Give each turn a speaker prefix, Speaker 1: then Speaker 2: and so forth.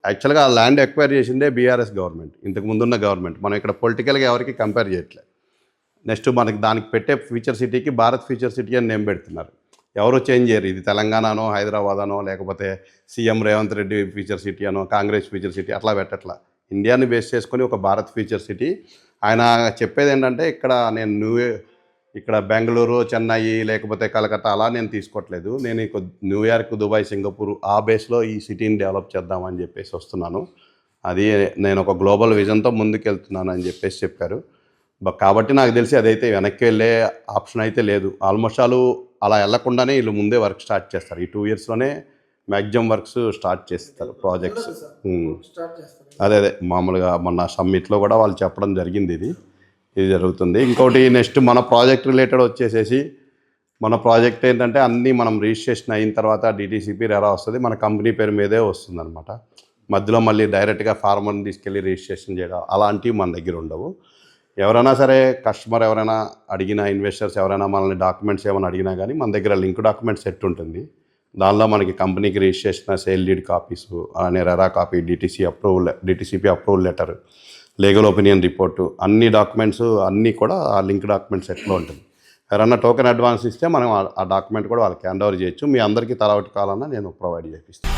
Speaker 1: యాక్చువల్గా ఆ land acquire చేసిందే బీఆర్ఎస్ గవర్నమెంట్, ఇంతకు ముందున్న గవర్నమెంట్. మనం ఇక్కడ పొలిటికల్గా ఎవరికి కంపేర్ చేయట్లేదు. నెక్స్ట్ మనకి దానికి పెట్టే ఫ్యూచర్ సిటీకి భారత్ ఫ్యూచర్ సిటీ అని నేమ్ పెడుతున్నారు. ఎవరు చేంజ్ చేయరు. ఇది తెలంగాణనో హైదరాబాద్ అనో లేకపోతే CM Revanth Reddy future city అనో కాంగ్రెస్ ఫ్యూచర్ సిటీ అట్లా పెట్టట్లా. ఇండియాని బేస్ చేసుకొని ఒక భారత్ ఫ్యూచర్ సిటీ. ఆయన చెప్పేది ఏంటంటే ఇక్కడ బెంగళూరు, చెన్నై లేకపోతే కలకత్తా అలా నేను తీసుకోవట్లేదు. నేను న్యూయార్క్, దుబాయ్, సింగపూర్ ఆ బేస్లో ఈ సిటీని డెవలప్ చేద్దామని చెప్పేసి వస్తున్నాను. అది నేను ఒక గ్లోబల్ విజన్తో ముందుకెళ్తున్నాను అని చెప్పేసి చెప్పారు. కాబట్టి నాకు తెలిసి అదైతే వెనక్కి వెళ్ళే ఆప్షన్ అయితే లేదు. ఆల్మోస్ట్ అలా వెళ్లకుండానే వీళ్ళు ముందే వర్క్ స్టార్ట్ చేస్తారు. ఈ 2 ఇయర్స్లోనే మ్యాక్సిమం వర్క్స్ స్టార్ట్ చేస్తారు ప్రాజెక్ట్స్. అదే మామూలుగా మొన్న సమ్మిట్లో కూడా వాళ్ళు చెప్పడం జరిగింది. ఇది జరుగుతుంది. ఇంకోటి నెక్స్ట్ మన ప్రాజెక్ట్ రిలేటెడ్ వచ్చేసేసి మన ప్రాజెక్ట్ ఏంటంటే అన్నీ మనం రిజిస్ట్రేషన్ అయిన తర్వాత డిటీసీపీ రెరా వస్తుంది, మన కంపెనీ పేరు మీదే వస్తుంది అనమాట. మధ్యలో మళ్ళీ డైరెక్ట్గా ఫార్మర్ని తీసుకెళ్ళి రిజిస్ట్రేషన్ చేయడం అలాంటివి మన దగ్గర ఉండవు. ఎవరైనా సరే కస్టమర్ ఎవరైనా అడిగినా, ఇన్వెస్టర్స్ ఎవరైనా మనల్ని డాక్యుమెంట్స్ ఏమైనా అడిగినా కానీ మన దగ్గర లింక్ డాక్యుమెంట్ సెట్ ఉంటుంది. దానిలో మనకి కంపెనీకి రిజిస్ట్రేషన్, సేల్ డీడ్ కాపీసు, అలానే RERA copy, DTCP approval letter, legal opinion report, అన్ని డాక్యుమెంట్స్ అన్నీ కూడా ఆ లింక్ డాక్యుమెంట్ సెట్లో ఉంటుంది. ఎవరన్నా టోకెన్ అడ్వాన్స్ ఇస్తే మనం ఆ డాక్యుమెంట్ కూడా వాళ్ళకి హ్యాండ్ ఓవర్ చేయొచ్చు. మీ అందరికీ తలా ఒకటి కావాలన్నా నేను ప్రొవైడ్ చేపిస్తాను.